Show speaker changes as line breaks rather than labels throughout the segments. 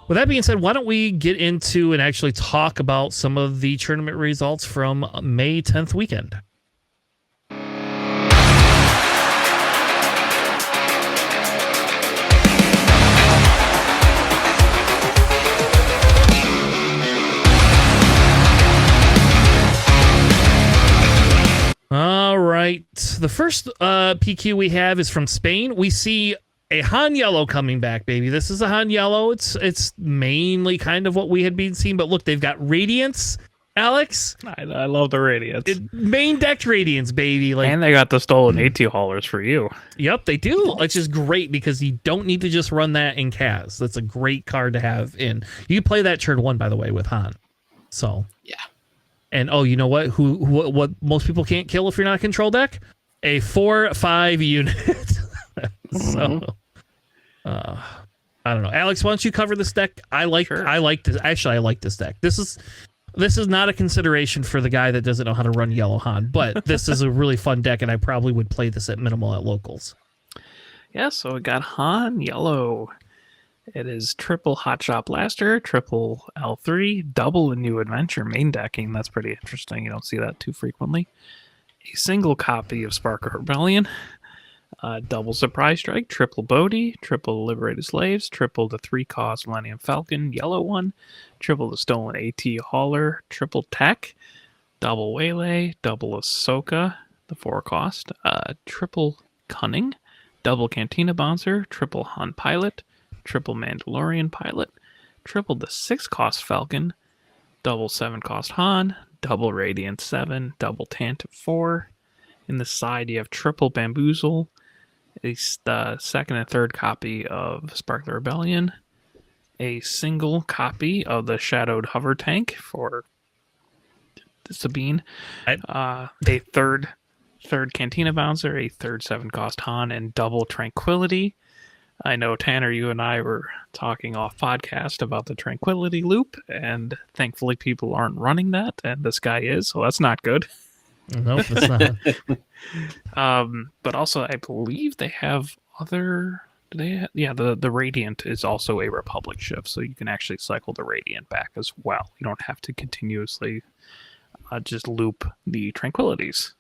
With that being said, why don't we get into and actually talk about some of the tournament results from May 10th weekend? All right. The first PQ we have is from Spain. We see a Han Yellow coming back, baby. This is a Han Yellow. It's mainly kind of what we had been seeing, but look, they've got Radiance, Alex.
I love the Radiance.
Main decked Radiance, baby. Like,
and they got the stolen AT haulers for you.
Yep, they do. Which is great because you don't need to just run that in Kaz. That's a great card to have in. You can play that turn 1, by the way, with Han. So
yeah.
And you know what? What most people can't kill if you're not a control deck? A 4/5 unit. So, I don't know. Alex, why don't you cover this deck? I like this. Actually, I like this deck. This is not a consideration for the guy that doesn't know how to run Yellow Han, but this is a really fun deck, and I probably would play this at minimal at locals.
Yeah, so we got Han Yellow. It is triple Hotshot Blaster, triple L3, double a New Adventure main decking. That's pretty interesting. You don't see that too frequently. A single copy of Spark of Rebellion, double Surprise Strike, triple Bodhi, triple Liberated Slaves, triple the 3-cost Millennium Falcon, yellow one, triple the Stolen AT Hauler, triple Tech, double Waylay, double Ahsoka, the 4-cost, triple Cunning, double Cantina Bouncer, triple Han Pilot, triple Mandalorian Pilot, triple the 6-cost Falcon, double 7-cost Han, double Radiant 7, double Tantive 4. In the side, you have triple Bamboozle, the second and third copy of Spark the Rebellion, a single copy of the Shadowed Hover Tank for Sabine, a third Cantina Bouncer, a third 7-cost Han, and double Tranquility. I know, Tanner, you and I were talking off podcast about the Tranquility loop, and thankfully people aren't running that, and this guy is, so that's not good.
Nope, that's not.
But also, I believe they have other... the Radiant is also a Republic shift, so you can actually cycle the Radiant back as well. You don't have to continuously just loop the Tranquilities.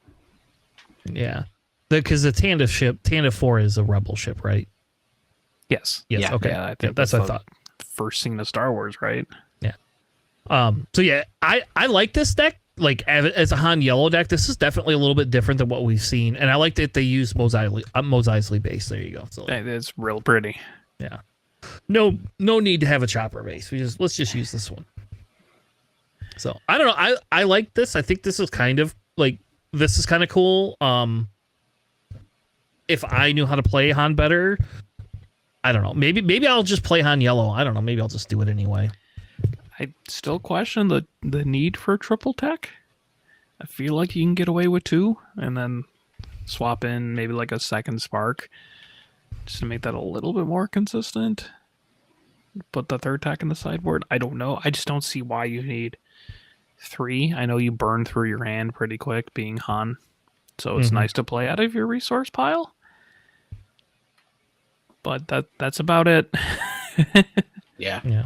Yeah. Because the Tantive 4 is a Rebel ship, right?
Yes.
Yes. Okay.
Yeah, I think
that's what I thought.
First scene of Star Wars, right?
Yeah. So yeah, I like this deck. Like as a Han Yellow deck, this is definitely a little bit different than what we've seen, and I like that they use Mos Eisley base. There you go. So
it's real pretty.
Yeah. No need to have a chopper base. Let's just use this one. So I don't know. I like this. I think this is kind of cool. If I knew how to play Han better, I don't know. Maybe I'll just play Han Yellow. I don't know. Maybe I'll just do it anyway.
I still question the need for triple tech. I feel like you can get away with 2 and then swap in maybe like a second spark just to make that a little bit more consistent. Put the third tech in the sideboard. I don't know. I just don't see why you need 3. I know you burn through your hand pretty quick being Han, so it's nice to play out of your resource pile. But that's about it.
Yeah.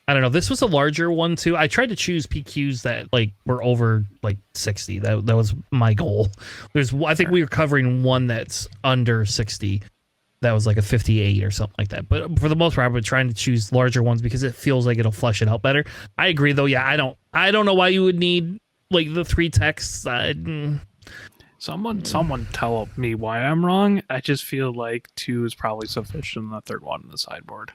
I don't know. This was a larger one too. I tried to choose PQs that were over 60. That was my goal. I think we were covering one that's under 60. That was like a 58 or something like that. But for the most part, I've been trying to choose larger ones because it feels like it'll flesh it out better. I agree though. Yeah, I don't know why you would need the 3 texts.
Someone tell me why I'm wrong. I just feel like 2 is probably sufficient, and the third one in the sideboard.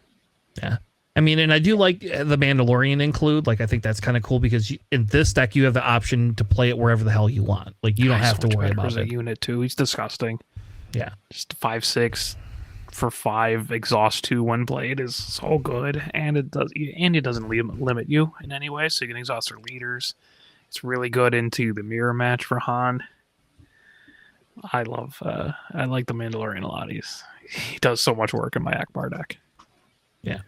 Yeah. I mean, and I do like the Mandalorian include. I think that's kind of cool because in this deck, you have the option to play it wherever the hell you want. You don't have to worry about it.
As a unit, too. He's disgusting.
Yeah.
Just 5/6 for 5, exhaust 2 when played is so good. And it doesn't limit you in any way, so you can exhaust your leaders. It's really good into the mirror match for Han. I like the Mandalorian a lot. He does so much work in my Akbar deck.
Yeah.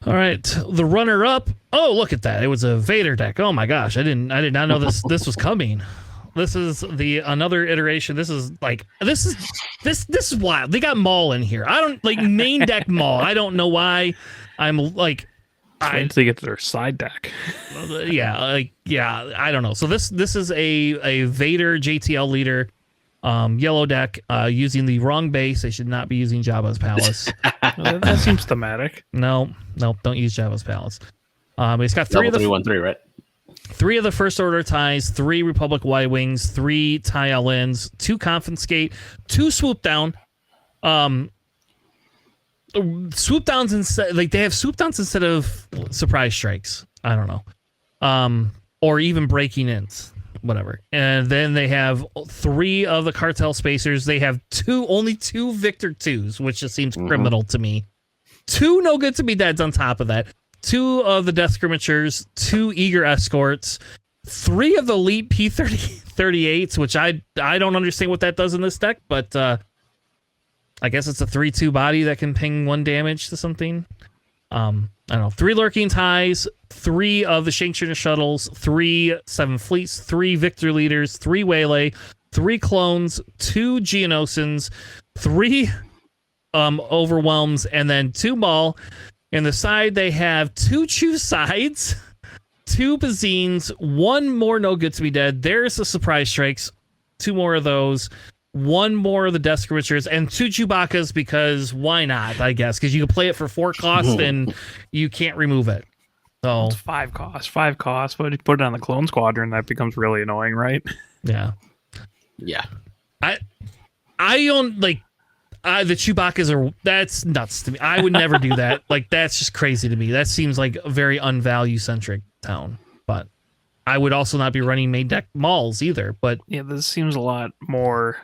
All right, the runner-up. Oh, look at that! It was a Vader deck. Oh my gosh, I did not know this was coming. This is another iteration. This is wild. They got Maul in here. I don't like main deck Maul. I don't know why. I'm like,
Wait until they get to their side deck.
I don't know. So this is a Vader JTL leader, yellow deck, using the wrong base. They should not be using Jabba's Palace.
That seems thematic.
No, don't use Jabba's Palace. It's got three of the
313, right?
3 of the First Order ties, 3 Republic Y Wings, 3 tie LNs, 2 Confiscate, 2 Swoop Down. Swoop downs instead, like they have swoop downs instead of surprise strikes. I don't know, or even breaking ins, whatever. And then they have 3 of the cartel spacers. They have only 2 Victor 2s, which just seems criminal to me. 2 no good to be deads on top of that. 2 of the death skirmishers, 2 eager escorts, 3 of the elite P38s, which I don't understand what that does in this deck, but I guess it's a 3/2 body that can ping 1 damage to something. I don't know. 3 lurking ties, 3 of the Shankshiren shuttles, 3 7 fleets, 3 victor leaders, 3 waylay, 3 clones, 2 Geonosins, 3 overwhelms, and then 2 Maul. In the side, they have 2 choose sides, 2 Bazines, 1 more no good to be dead. There's the surprise strikes, 2 more of those. 1 more of the death skirmishers, and 2 Chewbacca's because why not, I guess, because you can play it for 4 cost and you can't remove it. So
it's 5 cost. 5 cost, but if you put it on the clone squadron, that becomes really annoying, right?
yeah. I don't like the Chewbacca's that's nuts to me. I would never do that. Like that's just crazy to me. That seems like a very unvalue centric town. But I would also not be running main deck Mauls either. But
yeah, this seems a lot more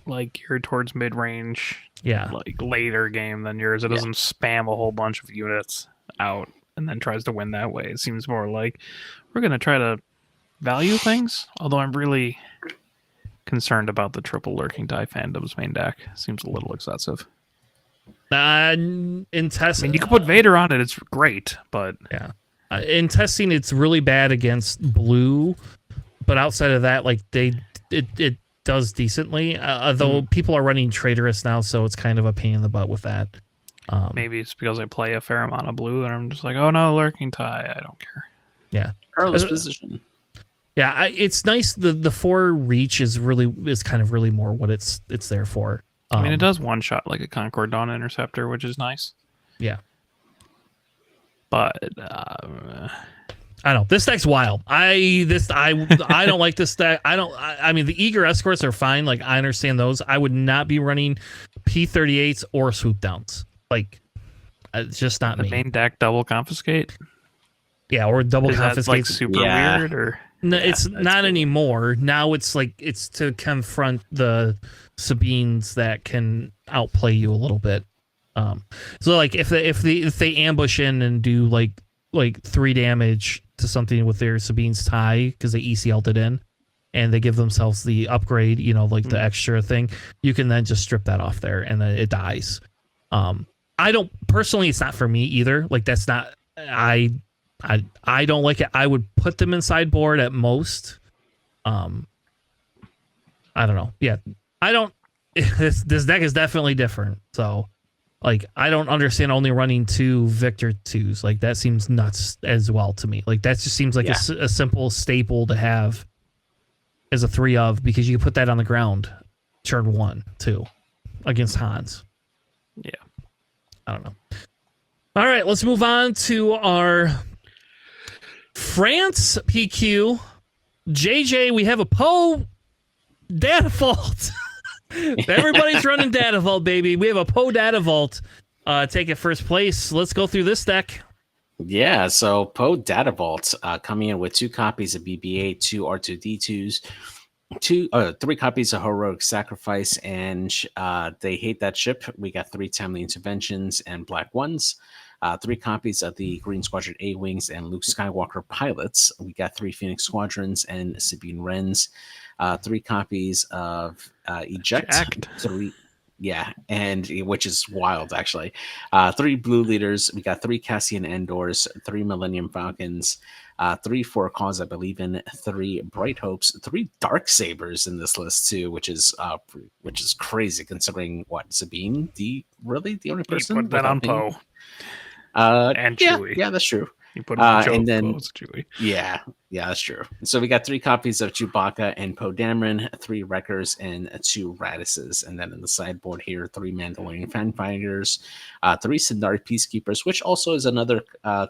like geared towards mid-range, like later game than yours. It doesn't spam a whole bunch of units out and then tries to win that way. It seems more like we're going to try to value things, although I'm really concerned about the triple lurking tie fandom's main deck. Seems a little excessive.
In testing,
I mean, you can put Vader on it, it's great, but
in testing it's really bad against blue, but outside of that, like it does decently, though people are running traitorous now, so it's kind of a pain in the butt with that.
Maybe it's because I play a fair amount of blue and I'm just like, oh no, lurking tie, I don't care.
Yeah,
Carlos position.
Yeah, it's nice. The 4 reach is kind of really more what it's there for.
I mean, it does one shot like a Concord Dawn Interceptor, which is nice.
Yeah,
but
I don't know. This deck's wild. I don't like this deck. I mean, the eager escorts are fine. Like I understand those. I would not be running P38s or swoop downs. Like it's just not
the
me.
Main deck double confiscate.
Yeah, or double confiscate.
That's like super weird, or
no, it's not anymore. Now it's like it's to confront the Sabines that can outplay you a little bit. So like if they ambush in and do like 3 damage to something with their Sabine's tie because they ECL'd it in, and they give themselves the upgrade, the extra thing, you can then just strip that off there and then it dies. I don't personally. It's not for me either. Like that's not. I don't like it. I would put them in sideboard at most. I don't know. Yeah, I don't. This deck is definitely different. So, like, I don't understand only running 2 Victor 2s. Like that seems nuts as well to me. Like that just seems like a simple staple to have as a 3 of, because you can put that on the ground turn 1 too against Hans.
Yeah,
I don't know. All right, let's move on to our France PQ. JJ, we have a Poe data vault. Everybody's running data vault, baby. We have a Poe data vault taking first place. Let's go through this deck.
Yeah, so Poe Data Vault coming in with 2 copies of BB-8, 2 R2D2s, 3 copies of Heroic Sacrifice, and They Hate That Ship. We got 3 Timely Interventions and Black Ones. 3 copies of the Green Squadron A-Wings and Luke Skywalker Pilots. We got 3 Phoenix Squadrons and Sabine Wrens. 3 copies of Eject. 3. Yeah, and which is wild actually. 3 blue leaders. We got 3 Cassian Endors, 3 Millennium Falcons, 3 Four Cause, I believe in, 3 Bright Hopes, 3 Dark Sabers in this list too, which is crazy considering what Sabine, really the only
He
person
put that on
without any.
Poe and
Yeah,
Chewie.
yeah, that's true.
He put him on
And
Joe
then
clothes, Chewie.
yeah, yeah, that's true. So we got 3 copies of Chewbacca and Poe Dameron, 3 Wreckers, and 2 Radishes. And then in the sideboard here, 3 Mandalorian Fan Fighters, 3 Sindari Peacekeepers, which also is another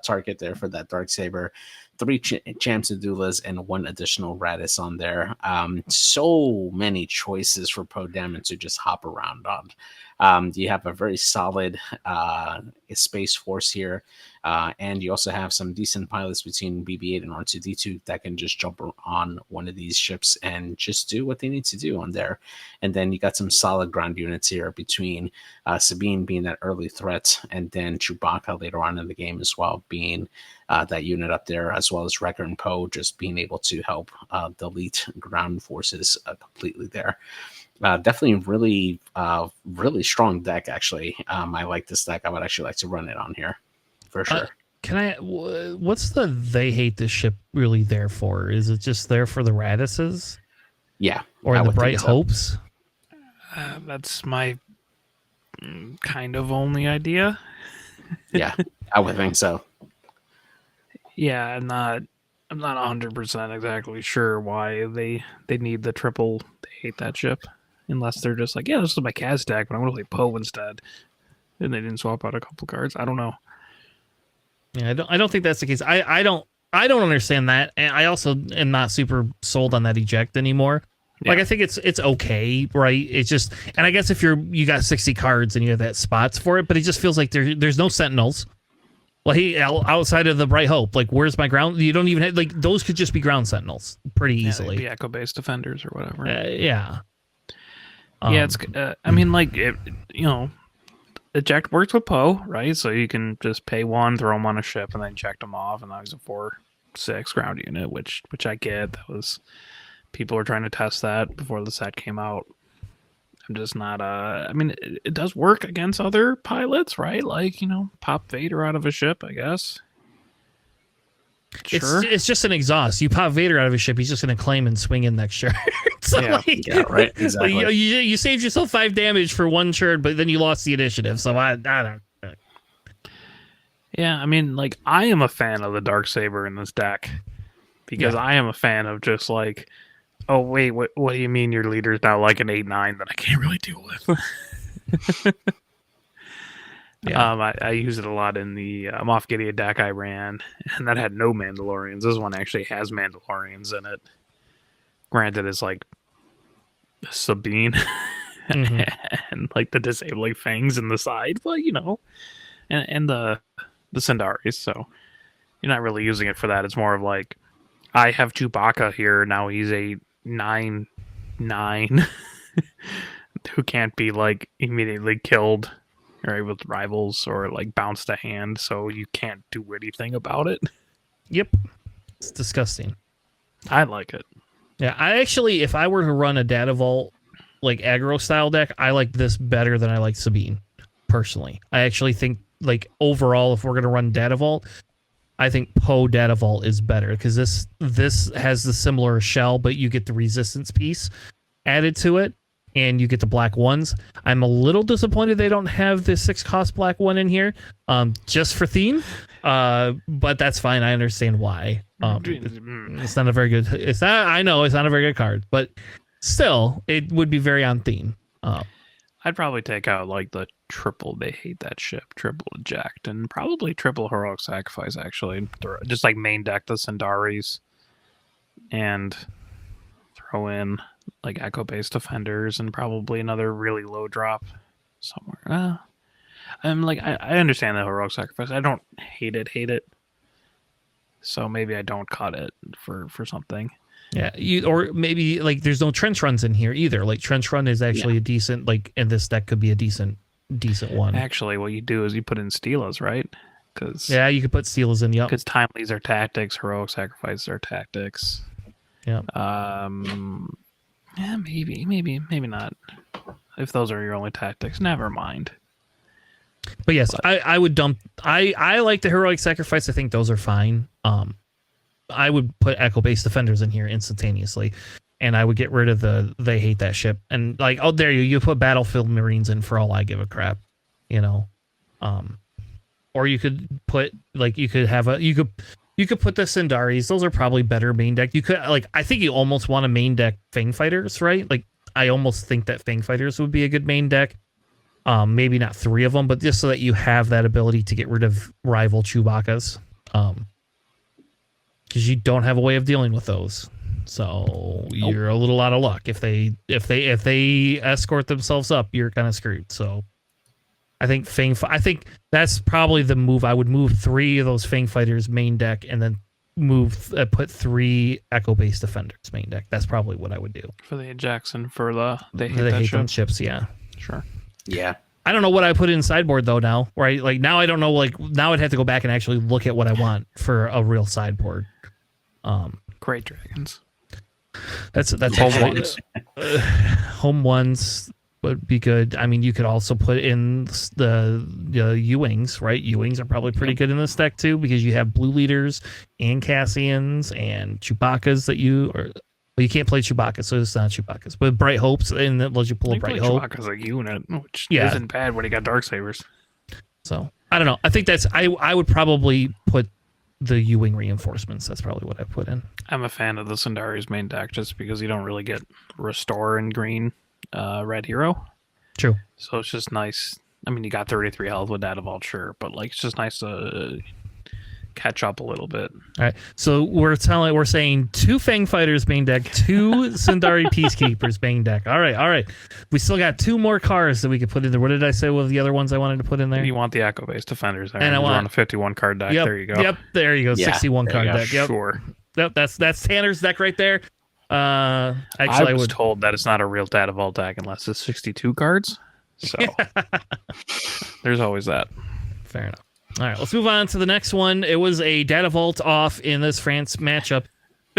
target there for that Darksaber, 3 Champs and Doulas, and 1 additional Radish on there. So many choices for Poe Dameron to just hop around on. You have a very solid Space Force here. And you also have some decent pilots between BB-8 and R2-D2 that can just jump on one of these ships and just do what they need to do on there. And then you got some solid ground units here between Sabine being that early threat, and then Chewbacca later on in the game as well being that unit up there, as well as Wrecker and Poe just being able to help delete ground forces completely there. Definitely really, really strong deck, actually. I like this deck. I would actually like to run it on here for sure.
What's the they hate this ship really there for? Is it just there for the Radishes?
Yeah.
Or
I
the
would think
Bright
so.
Hopes?
That's my kind of only idea.
Yeah, I would think so.
Yeah, I'm not 100% exactly sure why they need the triple. They hate that ship, unless they're just like, yeah, this is my Kaz deck, but I'm gonna play Poe instead, and they didn't swap out a couple cards. I don't know.
Yeah, I don't think that's the case. I don't understand that, and I also am not super sold on that eject anymore.
Yeah.
Like, I think it's okay, right? It's just, and I guess if you got 60 cards and you have that spots for it, but it just feels like there's no Sentinels. Like, outside of the Bright Hope, like, where's my ground? You don't even have, like, those could just be ground Sentinels pretty easily.
Be echo-based defenders or whatever.
Yeah.
Yeah, it's. I mean, like, eject works with Poe, right? So you can just pay 1, throw him on a ship, and then eject him off, and now he's a 4/6 ground unit, which I get. That was, people were trying to test that before the set came out. I'm just not. I mean, it does work against other pilots, right? Like, pop Vader out of a ship, I guess. Sure.
It's just an exhaust. You pop Vader out of his ship, he's just going to claim and swing in next turn. So,
Yeah.
like,
Yeah, right. Exactly.
like, you saved yourself 5 damage for 1 turn, but then you lost the initiative. So I don't.
Yeah, I mean, like, I am a fan of the Darksaber in this deck because I am a fan of just like, oh wait, what do you mean your leader's now like an 8/9 that I can't really deal with?
Yeah.
I use it a lot in the Moff Gideon deck I ran, and that had no Mandalorians. This one actually has Mandalorians in it. Granted, it's like Sabine and like the disabling fangs in the side, but and the Sindaris. So you're not really using it for that. It's more of like, I have Chewbacca here now. He's a 9/9 who can't be like immediately killed or with rivals or like bounce to hand, so you can't do anything about it.
Yep. It's disgusting.
I like it.
Yeah, I actually, if I were to run a Data Vault like aggro style deck, I like this better than I like Sabine, personally. I actually think, like, overall, if we're gonna run Data Vault, I think Poe Data Vault is better because this has the similar shell, but you get the resistance piece added to it, and you get the black ones. I'm a little disappointed they don't have the 6 cost black one in here, just for theme. But that's fine. I understand why. It's not a very good. It's not. I know it's not a very good card, but still, it would be very on theme.
I'd probably take out like the triple. They hate that ship. Triple eject and probably triple heroic sacrifice. Actually, just like main deck the Sindaris, and throw in like echo based defenders and probably another really low drop somewhere. I'm like, I understand the heroic sacrifice. I don't hate it. So maybe I don't cut it for something.
Yeah, or maybe like there's no trench runs in here either. Like trench run is actually a decent, like, and this deck could be a decent one.
Actually, what you do is you put in Steelas, right? Because
yeah, you could put Steelas in. Yep.
Because timelies are tactics, heroic sacrifices are tactics.
Yeah.
Yeah, maybe not. if those are your only tactics, never mind.
But yes, I would dump. I like the heroic sacrifice. I think those are fine. I would put echo based defenders in here instantaneously, and I would get rid of the they hate that ship. And like, oh, there you put battlefield marines in for all I give a crap, you know. Or you could put like you could put the Sindaris. Those are probably better main deck. You could like I think you almost want to main deck Fang Fighters, right? Like I almost think that Fang Fighters would be a good main deck. Maybe not 3 of them, but just so that you have that ability to get rid of rival Chewbacca's. Because you don't have a way of dealing with those. So you're a little out of luck. If they escort themselves up, you're kind of screwed. So I think I think that's probably the move. I would move 3 of those Fang Fighters main deck and then put 3 Echo based defenders main deck. That's probably what I would do.
For the Jackson, for the they hate
they
that
hate
ship.
them chips, yeah.
Sure.
Yeah.
I don't know what I put in sideboard though now, right? Like now I don't know. Like now I'd have to go back and actually look at what I want for a real sideboard.
Great dragons.
That's
Home
actually,
ones.
Home ones would be good. I mean, you could also put in the U-wings, right? U-wings are probably pretty good in this deck too because you have blue leaders and Cassians and Chewbacca's that you can't play Chewbacca, so it's not Chewbacca's. But Bright Hopes, and that lets you pull a Bright Hope.
Chewbacca's a unit, which
Yeah.
isn't bad when he got Darksabers.
So I don't know. I think I would probably put the U-wing reinforcements. That's probably what I put in.
I'm a fan of the Sindari's main deck just because you don't really get Restore in green red hero.
True.
So it's just nice. I mean, you got 33 health with that Vault, sure, but like it's just nice to catch up a little bit.
All right. So we're saying 2 Fang Fighters main deck, 2 Sindari Peacekeepers main deck. All right. We still got 2 more cards that we could put in there. What did I say were the other ones I wanted to put in there?
You want the Echo based defenders there.
And I want
on a 51 card deck.
Yep,
There you go.
Yep, there you go.
Yeah,
61
there
card
you go.
deck. Yep.
Sure.
Yep, that's Tanner's deck right there. Actually,
I was told that it's not a real Data Vault deck unless it's 62 cards. So there's always that.
Fair enough. All right, let's move on to the next one. It was a Data Vault off in this France matchup.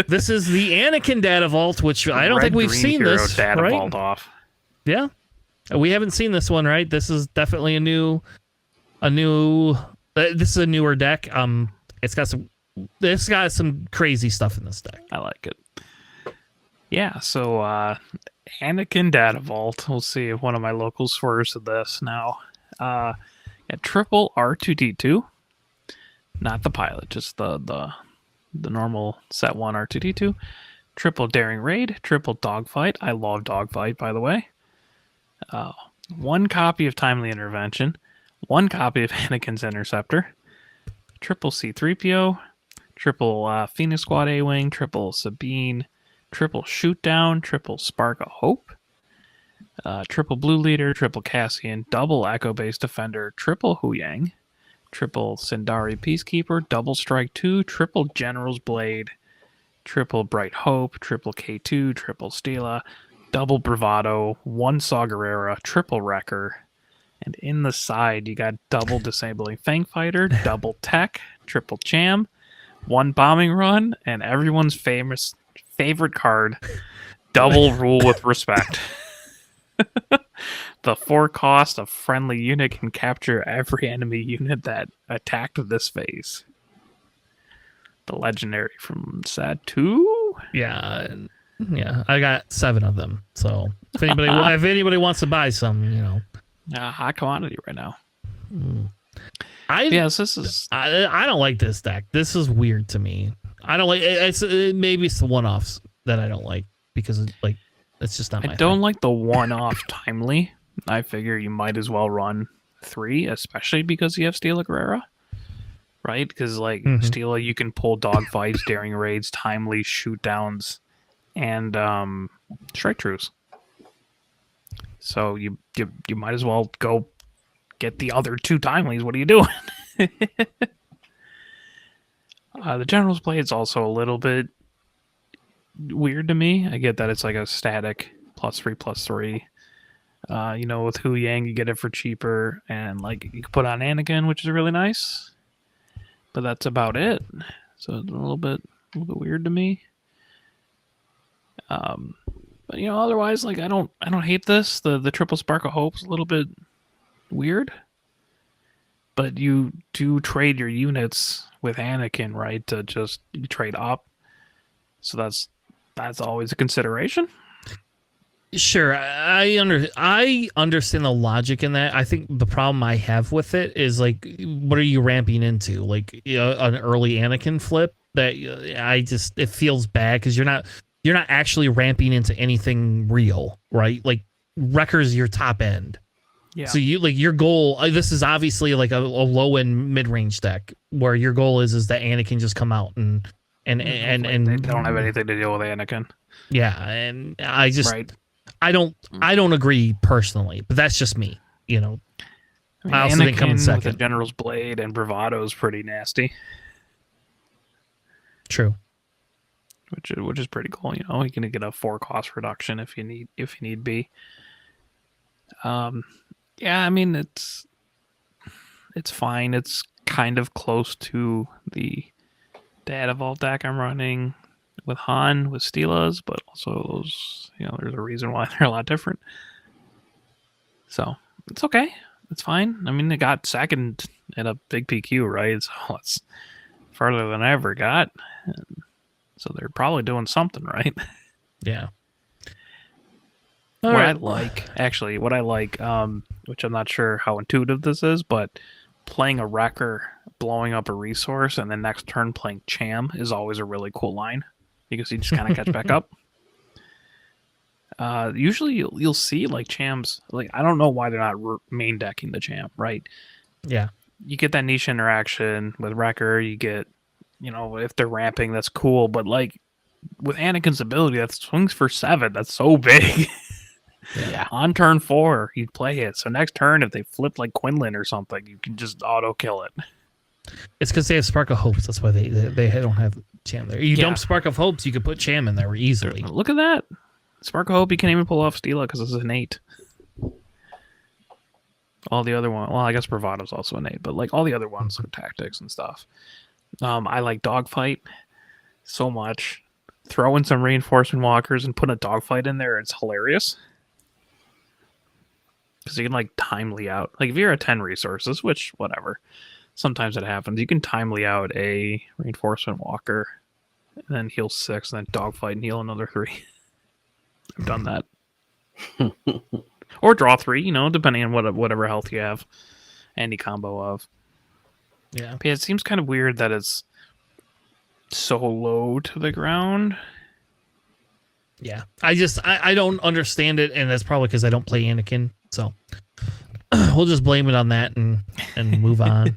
This is the Anakin Data Vault, which I don't think we've seen
Hero
this,
Data
right?
Vault off.
Yeah, we haven't seen this one, right? This is definitely a new. This is a newer deck. It's got some crazy stuff in this deck.
I like it. Yeah, so Anakin Data Vault. We'll see if one of my locals swerves to this now. Triple R2D2. Not the pilot, just the normal set 1 R2D2. Triple Daring Raid. Triple Dogfight. I love Dogfight, by the way. 1 copy of Timely Intervention. 1 copy of Anakin's Interceptor. Triple C3PO. Triple Phoenix Squad A-Wing. Triple Sabine. Triple Shootdown, Triple Spark of Hope, Triple Blue Leader, Triple Cassian, Double Echo Based Defender, Triple Huyang, Triple Sindari Peacekeeper, Double Strike 2, Triple General's Blade, Triple Bright Hope, Triple K2, Triple Stela, Double Bravado, 1 Saw Gerrera, Triple Wrecker, and in the side you got Double Disabling Fang Fighter, Double Tech, Triple Cham, 1 Bombing Run, and everyone's favorite card, Double Rule with Respect. The 4 cost a friendly unit can capture every enemy unit that attacked this phase. The legendary from set 2.
Yeah, I got 7 of them. So if anybody wants to buy some,
Hot commodity right now.
This
is.
I don't like this deck. This is weird to me. I don't like maybe it's the one-offs that I don't like because it's just not my
I don't
thing.
like the one-off Timely. I figure you might as well run 3, especially because you have Stela Gerrera, right? Because Stela, you can pull dogfights, daring raids, timely shootdowns, and strike truce. So you might as well go get the other 2 timelies. What are you doing? The General's Blade is also a little bit weird to me. I get that it's like a static +3/+3. With Hu Yang, you get it for cheaper, and you can put on Anakin, which is really nice. But that's about it. So it's a little bit weird to me. But But otherwise, like I don't hate this. The triple spark of hope's a little bit weird, but you do trade your units with Anakin, right? To just you trade up, so that's always a consideration.
Sure, I understand the logic in that. I think the problem I have with it is like, what are you ramping into? Like an early Anakin flip that it feels bad because you're not actually ramping into anything real, right? Like Wrecker's your top end.
Yeah.
So you like your goal. This is obviously like a low end mid range deck where your goal is that Anakin just come out and
They don't have anything to deal with Anakin.
Yeah, and I just
Right.
I don't agree personally, but that's just me.
I mean,
I also think coming
Anakin with the
second.
General's Blade and Bravado is pretty nasty,
True.
which is pretty cool. You're gonna get a 4 cost reduction if you need be. Yeah, I mean it's fine. It's kind of close to the Data Vault deck I'm running with Han with Steela's, but also those there's a reason why they're a lot different. So it's okay. It's fine. I mean, they got second in a big PQ, right? So it's farther than I ever got. And so they're probably doing something right.
Yeah.
What I like, which I'm not sure how intuitive this is, but playing a Wrecker, blowing up a resource, and then next turn playing Cham is always a really cool line because you just kind of catch back up. Usually you'll see like Chams, like I don't know why they're not main decking the Cham, right?
Yeah.
You get that niche interaction with Wrecker, you get, if they're ramping, that's cool, but like with Anakin's ability, that swings for 7, that's so big.
Yeah.
On turn 4, you play it. So next turn, if they flip like Quinlan or something, you can just auto kill it.
It's because they have Spark of Hopes. That's why they don't have Cham there. You dump Spark of Hopes, you could put Cham in there easily.
Look at that. Spark of Hope, you can't even pull off Steela because it's an 8. All the other ones, well, I guess Bravado's also an 8, but like all the other ones are tactics and stuff. I like Dogfight so much. Throw in some reinforcement walkers and put a Dogfight in there. It's hilarious. Because you can like timely out. Like if you're at 10 resources, which whatever, sometimes it happens. You can timely out a reinforcement walker and then heal 6 and then Dogfight and heal another 3. I've done that. Or draw 3, depending on whatever health you have. Any combo of.
Yeah.
But yeah, it seems kind of weird that it's so low to the ground.
Yeah. I don't understand it, and that's probably because I don't play Anakin. So we'll just blame it on that and move on.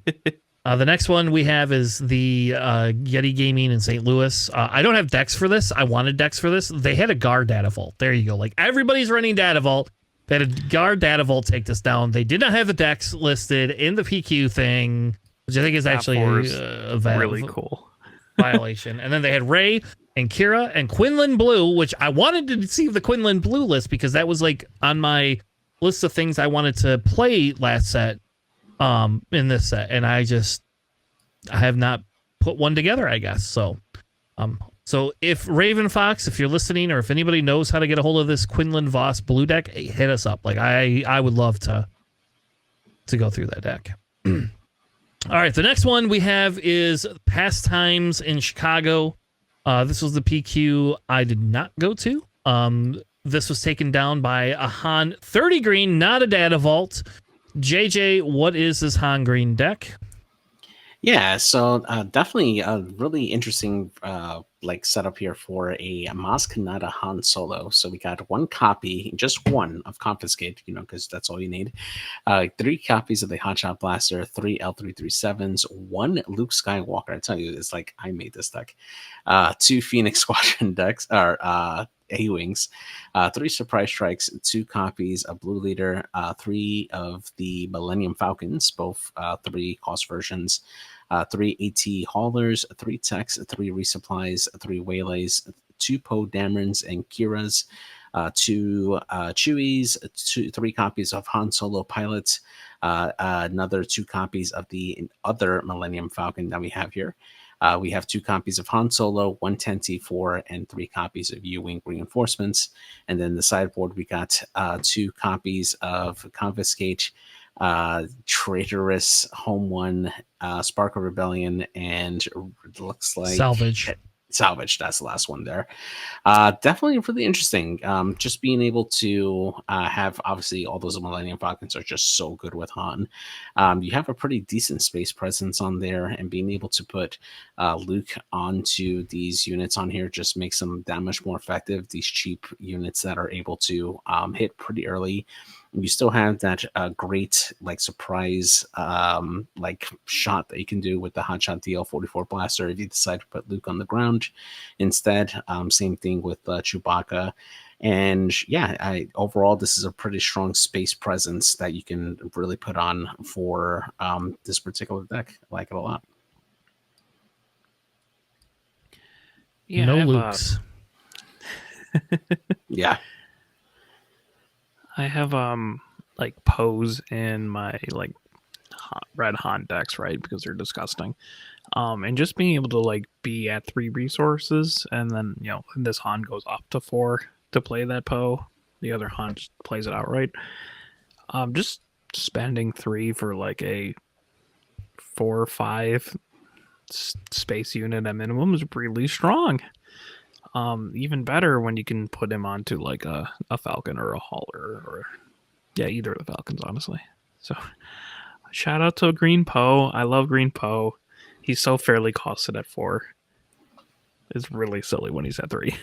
The next one we have is the Yeti Gaming in St. Louis. I don't have decks for this. I wanted decks for this. They had a guard data vault. There you go. Like everybody's running data vault. They had a guard data vault take this down. They did not have the decks listed in the PQ thing, which I think is actually a
really cool
violation. And then they had Ray and Qi'ra and Quinlan Blue, which I wanted to see the Quinlan Blue list because that was like on my list of things I wanted to play last set in this set, and I have not put one together, I guess. So if Raven Fox, if you're listening, or if anybody knows how to get a hold of this Quinlan Voss blue deck, hit us up. Like I would love to go through that deck. All right, the next one we have is Pastimes in Chicago. This was the PQ I did not go to. This was taken down by a Han 30 green, not a data vault. JJ, what is this Han green deck?
Yeah, so definitely a really interesting setup here for a Maz Kanata Han Solo. So we got one copy, just one of Confiscate, because that's all you need. 3 copies of the Hotshot Blaster, 3 L337s, 1 Luke Skywalker. I tell you, it's like I made this deck. 2 Phoenix Squadron decks, or A-Wings, 3 Surprise Strikes, 2 copies of Blue Leader, 3 of the Millennium Falcons, both 3 cost versions, 3 AT Haulers, 3 Techs, 3 Resupplies, 3 Waylays, 2 Poe Damerons and Qi'ras, 2 Chewies, 3 copies of Han Solo Pilots, another 2 copies of the other Millennium Falcon that we have here. We have 2 copies of Han Solo, 1 10T4, and 3 copies of U-Wing reinforcements. And then the sideboard, we got 2 copies of Confiscate, Traitorous, Home One, Spark of Rebellion, and it looks like Salvage. That's the last one there. Definitely really interesting. Just being able to have, obviously, all those Millennium Falcons are just so good with Han. You have a pretty decent space presence on there, and being able to put Luke onto these units on here just makes them that much more effective. These cheap units that are able to hit pretty early. You still have that great like surprise like shot that you can do with the Hotshot DL-44 blaster if you decide to put Luke on the ground instead. Same thing with Chewbacca. And yeah, overall, this is a pretty strong space presence that you can really put on for this particular deck. I like it a lot.
Yeah,
no Lukes.
Yeah.
I have like Poes in my like red Han decks, right? Because they're disgusting. And just being able to like be at 3 resources, and then this Han goes up to 4 to play that Poe. The other Han just plays it outright. Just spending 3 for like a 4 or 5 space unit at minimum is really strong. Even better when you can put him onto like a Falcon or a Hauler, or either of the Falcons, honestly. So shout out to Green Poe. I love Green Poe. He's so fairly costed at 4. It's really silly when he's at 3.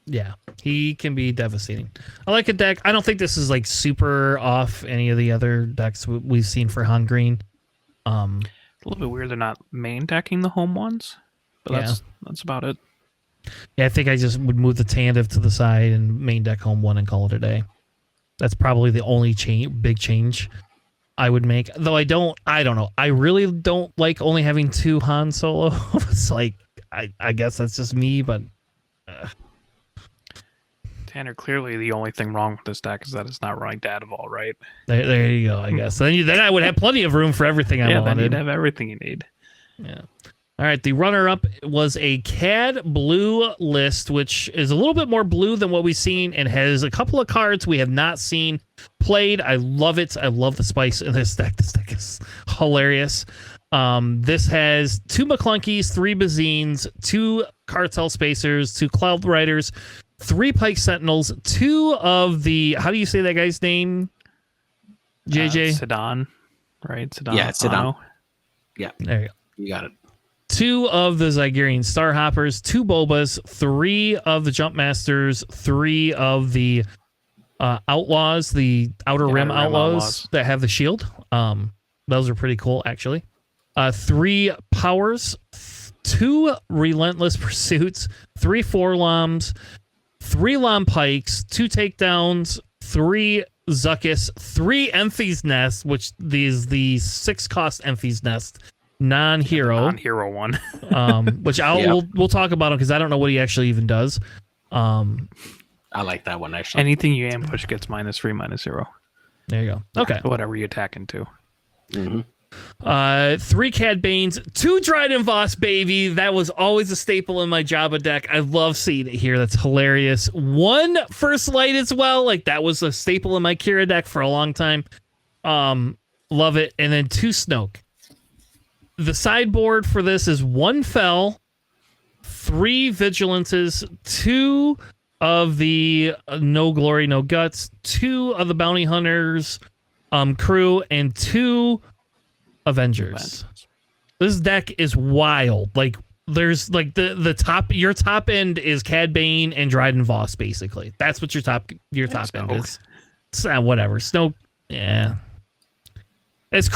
Yeah, he can be devastating. I like a deck. I don't think this is like super off any of the other decks we've seen for Han Green.
It's a little bit weird they're not main decking the home ones, but that's about it.
Yeah, I think I just would move the Tantive to the side and main deck home 1 and call it a day. That's probably the only big change I would make. Though I don't know. I really don't like only having 2 Han Solo. It's like, I guess that's just me, but...
Tanner, clearly the only thing wrong with this deck is that it's not running Dadavol, right?
There you go, I guess. Then I would have plenty of room for everything I wanted.
Then you'd have everything you need.
Yeah. All right, the runner-up was a CAD blue list, which is a little bit more blue than what we've seen and has a couple of cards we have not seen played. I love it. I love the spice in this deck. This deck is hilarious. This has 2 McClunkies, 3 Bazines, 2 Cartel Spacers, 2 Cloud Riders, 3 Pike Sentinels, 2 of the... How do you say that guy's name, JJ?
Sedan, right? Sedan.
Yeah, it's Sedan. Yeah.
There you go.
You got it.
2 of the Zygerian Starhoppers, 2 Bobas, 3 of the Jumpmasters, 3 of the Outlaws, the Outer Rim Outlaws that have the shield. Those are pretty cool, actually. 3 Powers, 2 Relentless Pursuits, 3 Forloms, 3 Lom Pikes, 2 Takedowns, 3 Zuckus, 3 Emphy's Nest, which is the 6-cost Emphy's Nest. Non-hero
one.
Which we'll talk about him because I don't know what he actually even does.
I like that one actually.
Anything you ambush gets -3, -0.
There you go. Okay.
Whatever you attack into.
Mm-hmm.
3 Cad Banes, 2 Dryden Voss, baby. That was always a staple in my Jabba deck. I love seeing it here. That's hilarious. 1 First Light as well. Like that was a staple in my Qi'ra deck for a long time. Love it. And then 2 Snoke. The sideboard for this is 1 Fel, 3 Vigilances, 2 of the No Glory, No Guts, 2 of the Bounty Hunters crew, and 2 Avengers. This deck is wild. Like there's like the top, your top end is Cad Bane and Dryden Voss, basically. That's what your top end is. It's, whatever. Snoke, yeah. This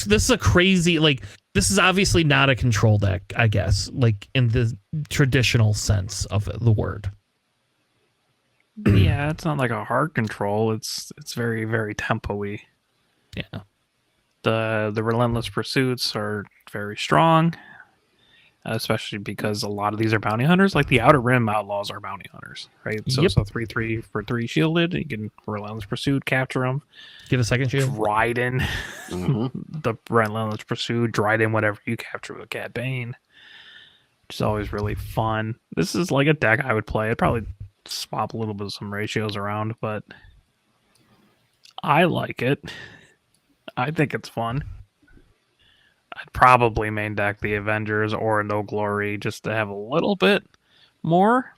is a crazy, like, this is obviously not a control deck, I guess, like in the traditional sense of the word.
Yeah, it's not like a hard control. It's very, very tempo-y.
Yeah.
The Relentless Pursuits are very strong, especially because a lot of these are bounty hunters. Like the Outer Rim Outlaws are bounty hunters, right? So 3/3 for 3 shielded. You can Relentless Pursuit, capture them.
Get a second shield.
Dryden. The Relentless Pursuit, Dryden, whatever you capture with Cad Bane. which is always really fun. This is like a deck I would play. I'd probably swap a little bit of some ratios around, but I like it. I think it's fun. I'd probably main deck the Avengers or No Glory just to have a little bit more.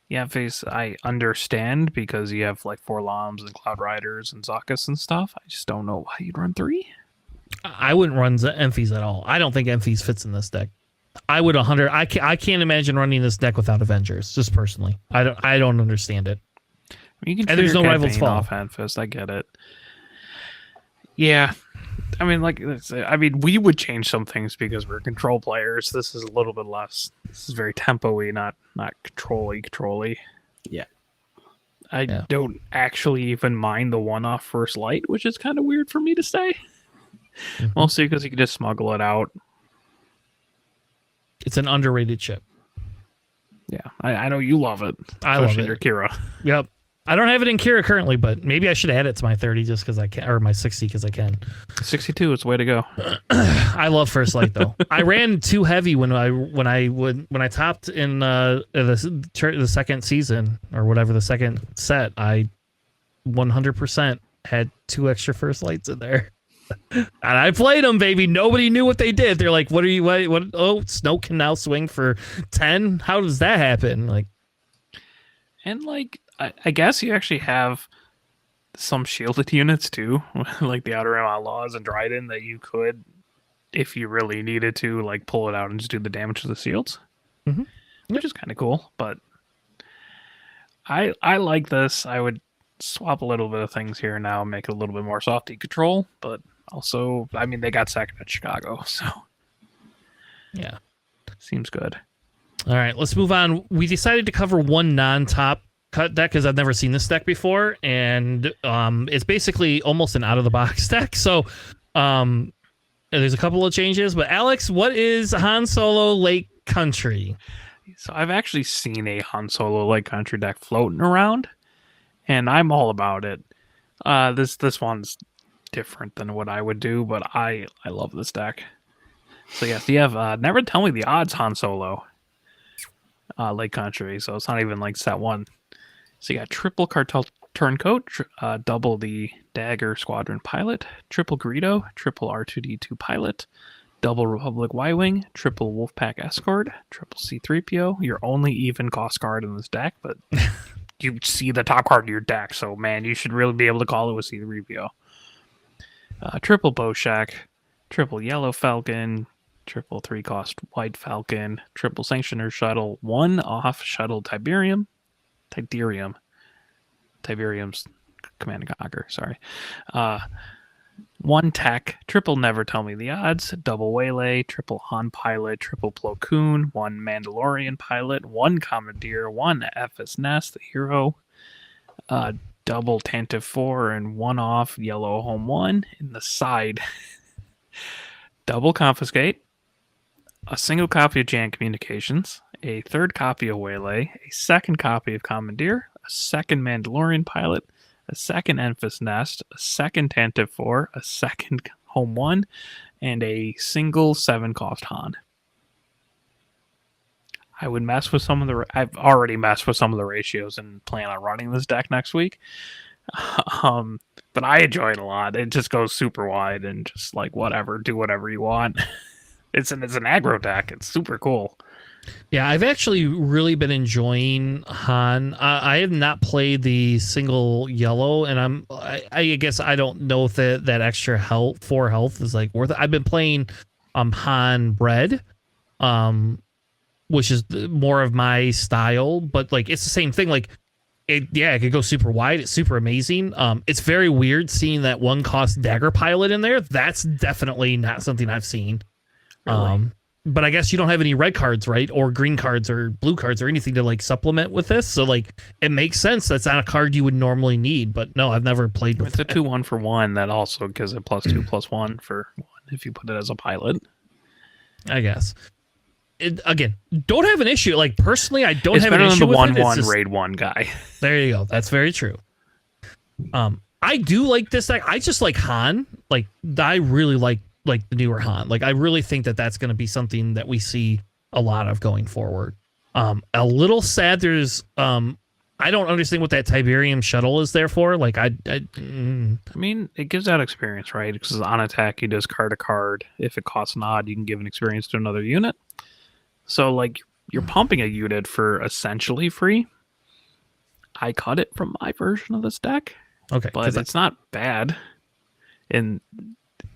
Yeah, face I understand because you have like Forloms and Cloud Riders and Zuckuss and stuff. I just don't know why you'd run 3.
I wouldn't run Emphies at all. I don't think Emphies fits in this deck. I would 100. I can't imagine running this deck without Avengers. Just personally, I don't understand it.
You can
And there's no Rivals Fall
off Handfist. I get it. Yeah, I mean, we would change some things because we're control players. This is a little bit less. This is very tempo-y, not control-y.
Yeah.
I don't actually even mind the one-off first light, which is kind of weird for me to say. Mm-hmm. Mostly because you can just smuggle it out.
It's an underrated chip.
Yeah, I know you love it.
I love it.
Your Qi'ra.
Yep. I don't have it in Qi'ra currently, but maybe I should add it to my 30 just because I can, or my 60 because I can.
62 is the way to go.
I love First Light though. I ran too heavy when I topped in the second season or whatever, the second set. I 100% had 2 extra First Lights in there. And I played them, baby. Nobody knew what they did. They're like, what? Oh, Snoke can now swing for 10. How does that happen?
I guess you actually have some shielded units too, like the Outer Rim Outlaws and Dryden, that you could, if you really needed to, like pull it out and just do the damage to the shields, which is kind of cool. But I like this. I would swap a little bit of things here now, make it a little bit more softy control, but also, I mean, they got second at Chicago, so
yeah,
seems good.
All right, let's move on. We decided to cover one non-top cut deck because I've never seen this deck before, and it's basically almost an out-of-the-box deck. So there's a couple of changes, but Alex, what is Han Solo Lake Country?
So I've actually seen a Han Solo Lake Country deck floating around, and I'm all about it. This one's different than what I would do, but I love this deck. So yes, you have Never Tell Me the Odds Han Solo Lake Country, so it's not even like set 1. So you got triple Cartel Turncoat, double the Dagger Squadron Pilot, triple Greedo, triple R2D2 Pilot, double Republic Y-Wing, triple Wolfpack Escort, triple C-3PO. Your only even cost card in this deck, but you see the top card in your deck, so man, you should really be able to call it with C-3PO. Triple Boshak, triple Yellow Falcon, triple 3-cost White Falcon, triple Sanctioner Shuttle, 1 off Shuttle Tiberium's Command and Conquer, sorry. 1 Tech, triple Never Tell Me the Odds, double Waylay, triple Han Pilot, triple Plo Koon, 1 Mandalorian Pilot, 1 Commandeer, 1 FS Nest, the hero, double Tantive 4, and 1 off Yellow Home 1 in the side. Double Confiscate, a single copy of Jan Communications, a 3rd copy of Waylay, a 2nd copy of Commandeer, a 2nd Mandalorian Pilot, a 2nd Enfys Nest, a 2nd Tantive 4, a 2nd Home 1, and a single 7-cost Han. I would mess with some of the... I've already messed with some of the ratios and plan on running this deck next week. But I enjoy it a lot. It just goes super wide and just like whatever, do whatever you want. It's an aggro deck. It's super cool.
Yeah, I've actually really been enjoying Han. I have not played the single yellow, and I guess I don't know if that extra health, 4 health, is like worth it. I've been playing Han Red, which is more of my style, but like it's the same thing. Like it could go super wide. It's super amazing. It's very weird seeing that 1-cost Dagger Pilot in there. That's definitely not something I've seen. Really? But I guess you don't have any red cards, right? Or green cards or blue cards or anything to like supplement with this. So like it makes sense. That's not a card you would normally need. But no, I've never played with it.
It's a 2-1 for 1 that also gives it +2/+1 for 1 if you put it as a pilot.
I guess. Again, don't have an issue. Like personally, I don't have an issue with it.
It's better than the 1/1 raid 1 guy.
There you go. That's very true. I do like this deck. I just like Han. Like I really like like the newer Han. Like I really think that that's going to be something that we see a lot of going forward. A little sad. There's I don't understand what that Tiberium shuttle is there for. Like I
mean, it gives out experience, right? Because on attack, you discard a card. If it costs an odd, you can give an experience to another unit. So, like, you're pumping a unit for essentially free. I cut it from my version of this deck.
Okay,
but it's not bad in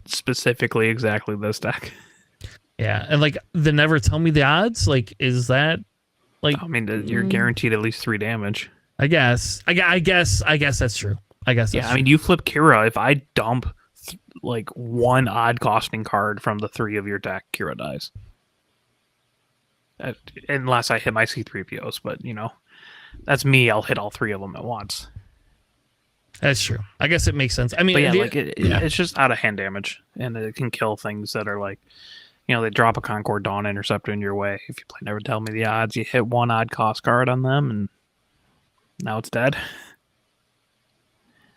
specifically exactly this deck.
Yeah, and like the never tell me the odds. Like, is that like?
I mean, you're guaranteed at least 3 damage.
I guess that's true. I guess.
Yeah, I mean, you flip Qi'ra. If I dump like 1 odd costing card from the 3 of your deck, Qi'ra dies. Unless I hit my C3POs, but you know, that's me. I'll hit all 3 of them at once.
That's true. I guess it makes sense. I mean,
but yeah, it's just out of hand damage, and it can kill things that are like, you know, they drop a Concord Dawn Interceptor in your way. If you play Never Tell Me the Odds, you hit 1 odd cost card on them, and now it's dead.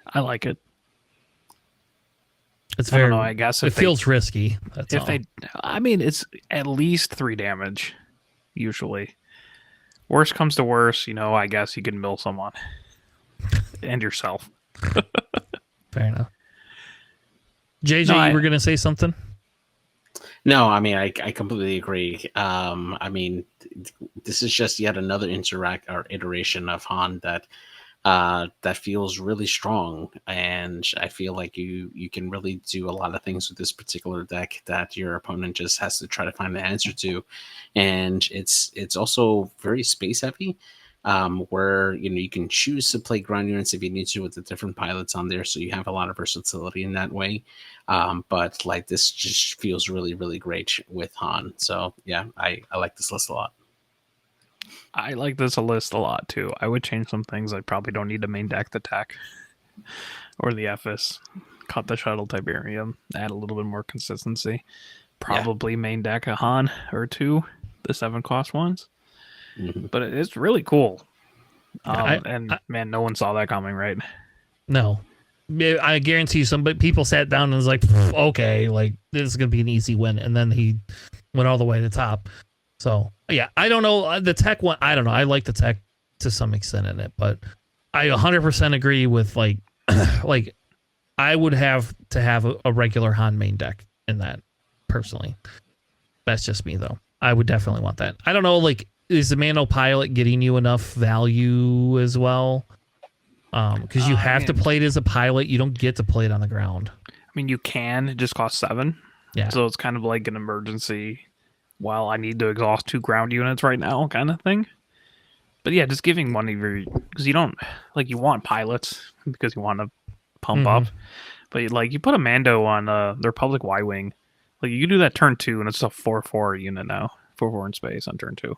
I like it.
It's
I don't know. I guess
it feels risky. That's
if
all.
I mean, it's at least 3 damage usually. Worst comes to worst, you know, I guess you can mill someone and yourself.
Fair enough. JJ, you were going to say something?
No, I mean, I completely agree. I mean, this is just yet another iteration of Han that that feels really strong, and I feel like you can really do a lot of things with this particular deck that your opponent just has to try to find the answer to, and it's also very space heavy. Where you know you can choose to play ground units if you need to with the different pilots on there, so you have a lot of versatility in that way. But like this just feels really, really great with Han. So yeah, I like this list a lot.
I like this list a lot too. I would change some things. I probably don't need to main deck the tech or the FS. Cut the shuttle Tiberium. Add a little bit more consistency. Probably main deck a Han or 2, the 7 cost ones. Mm-hmm. But it's really cool. Man, no one saw that coming, right?
No. I guarantee you some people sat down and was like, okay, like this is going to be an easy win. And then he went all the way to the top. So, yeah, I don't know. The tech one, I don't know. I like the tech to some extent in it, but I 100% agree with like, like I would have to have a regular Han main deck in that personally. That's just me though. I would definitely want that. I don't know, like, is the Mando pilot getting you enough value as well? Because you have to play it as a pilot. You don't get to play it on the ground.
I mean, you can. It just costs 7.
Yeah.
So it's kind of like an emergency. Well, I need to exhaust 2 ground units right now kind of thing. But yeah, just giving one of your... Because you don't... Like, you want pilots because you want to pump up. But, like, you put a Mando on the Republic Y-Wing. Like, you can do that turn 2, and it's a 4/4 unit now. 4/4 in space on turn 2.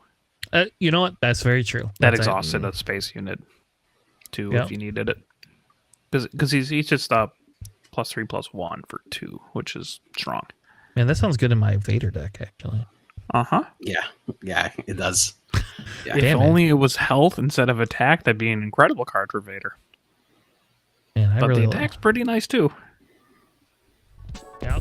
You know what? That's very true.
That exhausted a space unit too, if you needed it. Because he's just up +3/+1 for 2, which is strong.
Man, that sounds good in my Vader deck, actually.
Yeah, it does. Yeah.
If only it was health instead of attack, that'd be an incredible card for Vader.
Man,
but the attack's pretty nice too.
Yeah.